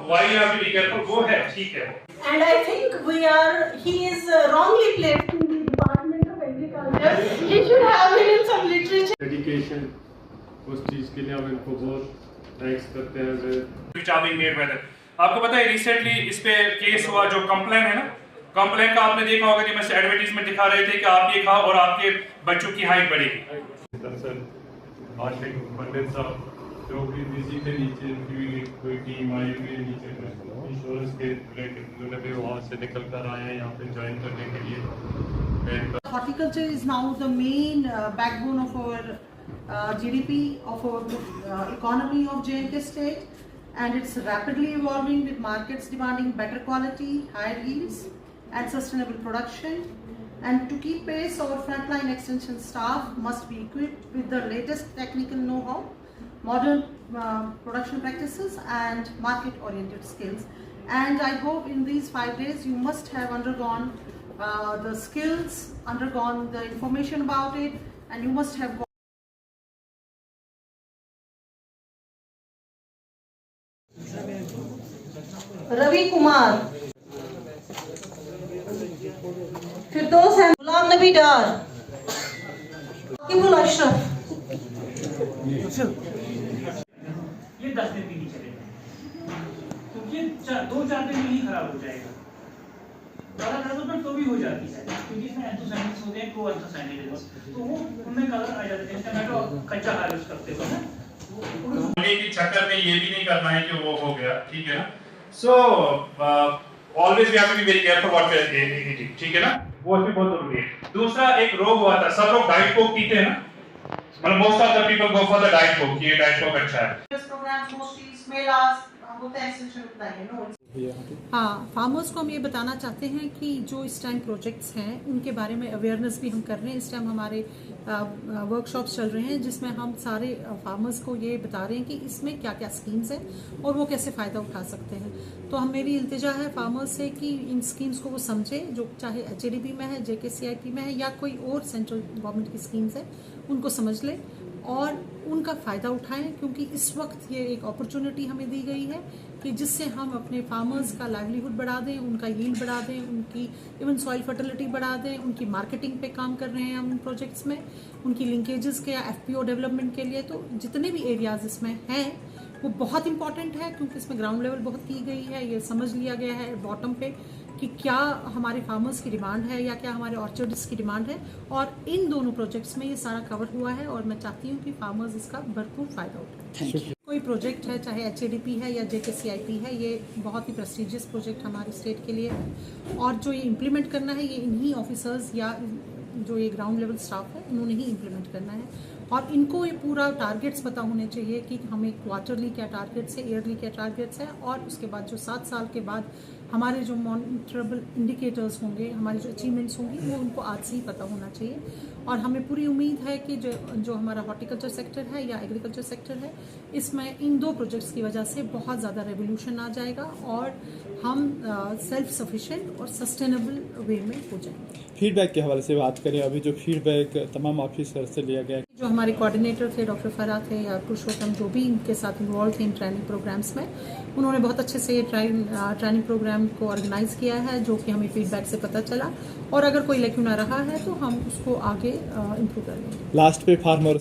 why you have to be careful, वो है, ठीक है। And I think he is wrongly placed in the Department of Agriculture. He should have been in some literature. Dedication, उस चीज़ के लिए हम इनको बहुत थैंक्स करते हैं। Which are being made by them. आपको पता है रिसेंटली इस पे केस हुआ जो कंप्लेन है ना, कंप्लेन का आपने देखा होगा कि मैं एडवर्टीजमेंट दिखा रहे थे कि आप ये खाओ और आपके बच्चों की हाइट बढ़ेगी। दरअसल आशिक पंडित साहब जो कि इसी के नीचे इनकी कोई टीम आई हुई है नीचे इंश्योरेंस के रिलेटेड, उन्होंने भी वहाँ से निकल कर आए हैं यहाँ पे ज्वाइन करने के लिए। Horticulture is now the main backbone of our GDP, of our economy of J&K state, and it's rapidly evolving with markets demanding better quality, higher yields and sustainable production. And to keep pace, our frontline extension staff must be equipped with the latest technical know-how, modern production practices and market-oriented skills. And I hope in these 5 days you must have undergone the skills, undergone the information about it, and you must have Ravi Kumar, Firdaus Ahmed, Ghulam Nabi Dar, Akibul Ashraf. ये 10 दिन भी नहीं चलेगा क्योंकि 2-4 दिन में ही खराब हो जाएगा। कलर डेवलपमेंट तो भी हो जाती है क्योंकि इसमें एंथोसाइनिड्स होते हैं, को एंथोसाइनिड्स, तो वो उनमें कलर आ जाते हैं। टमाटो कच्चा हार्वेस्ट करते हो ना, बोलने के चक्कर में ये भी नहीं करना है कि वो हो गया, ठीक है ना। So always we have to be very careful what we are eating, ठीक है ना, वो भी बहुत जरूरी है। दूसरा एक रोग हुआ था, सब लोग डाइट कोक पीते हैं ना, मतलब most of the people go for the diet Coke, ये डाइट कोक अच्छा है। This program mostly smells होता है essential होता है, नो। हाँ, फार्मर्स को हम ये बताना चाहते हैं कि जो इस टाइम प्रोजेक्ट्स हैं उनके बारे में अवेयरनेस भी हम कर रहे हैं। इस टाइम हमारे वर्कशॉप्स चल रहे हैं जिसमें हम सारे फार्मर्स को ये बता रहे हैं कि इसमें क्या क्या स्कीम्स हैं और वो कैसे फ़ायदा उठा सकते हैं। तो हम मेरी इल्तिजा है फार्मर्स से कि इन स्कीम्स को वो समझें, जो चाहे HADB में है, JKCIP में है या कोई और सेंट्रल गवर्नमेंट की स्कीम्स है, उनको समझ लें और उनका फ़ायदा उठाएं, क्योंकि इस वक्त ये एक अपॉर्चुनिटी हमें दी गई है कि जिससे हम अपने फार्मर्स का लाइवलीहुड बढ़ा दें, उनका यील्ड बढ़ा दें, उनकी इवन सॉइल फर्टिलिटी बढ़ा दें, उनकी मार्केटिंग पे काम कर रहे हैं हम इन प्रोजेक्ट्स में, उनकी लिंकेजेस के या FPO डेवलपमेंट के लिए। तो जितने भी एरियाज इसमें हैं वो बहुत इंपॉर्टेंट है क्योंकि इसमें ग्राउंड लेवल बहुत की गई है, ये समझ लिया गया है बॉटम पे कि क्या हमारे फार्मर्स की डिमांड है या क्या हमारे ऑर्चर्ड्स की डिमांड है, और इन दोनों प्रोजेक्ट्स में ये सारा कवर हुआ है और मैं चाहती हूँ कि फार्मर्स इसका भरपूर फायदा उठाएं। कोई प्रोजेक्ट है, चाहे HADP है या JKCIP है, ये बहुत ही प्रेस्टिजियस प्रोजेक्ट हमारे स्टेट के लिए है और जो ये इम्प्लीमेंट करना है ये इन्हीं ऑफिसर्स या जो ये ग्राउंड लेवल स्टाफ है इन्होंने ही इम्प्लीमेंट करना है। और इनको ये पूरा टारगेट्स पता होने चाहिए कि हमें क्वार्टरली क्या टारगेट्स है, ईयरली क्या टारगेट्स है, और उसके बाद जो 7 साल के बाद हमारे जो मॉनिटरेबल इंडिकेटर्स होंगे, हमारी जो अचीवमेंट्स होंगी, वो उनको आज से ही पता होना चाहिए। और हमें पूरी उम्मीद है कि जो हमारा हॉर्टिकल्चर सेक्टर है या एग्रीकल्चर सेक्टर है, इसमें इन 2 प्रोजेक्ट्स की वजह से बहुत ज़्यादा रेवोल्यूशन आ जाएगा और हम सेल्फ सफिशिएंट और सस्टेनेबल वे में हो जाएंगे। फीडबैक के हवाले से बात करें, अभी जो फीडबैक तमाम ऑफिसर से लिया गया, जो हमारे कोऑर्डिनेटर थे डॉक्टर फराह थे या पुरुषोत्तम, जो भी इनके साथ इन्वॉल्व थे इन ट्रेनिंग प्रोग्राम्स में, उन्होंने बहुत अच्छे से ये ट्रेनिंग प्रोग्राम को ऑर्गेनाइज किया है, जो कि हमें फीडबैक से पता चला, और अगर कोई लेक्यूना रहा है तो हम उसको आगे इम्प्रूव करेंगे। लास्ट पे फार्मर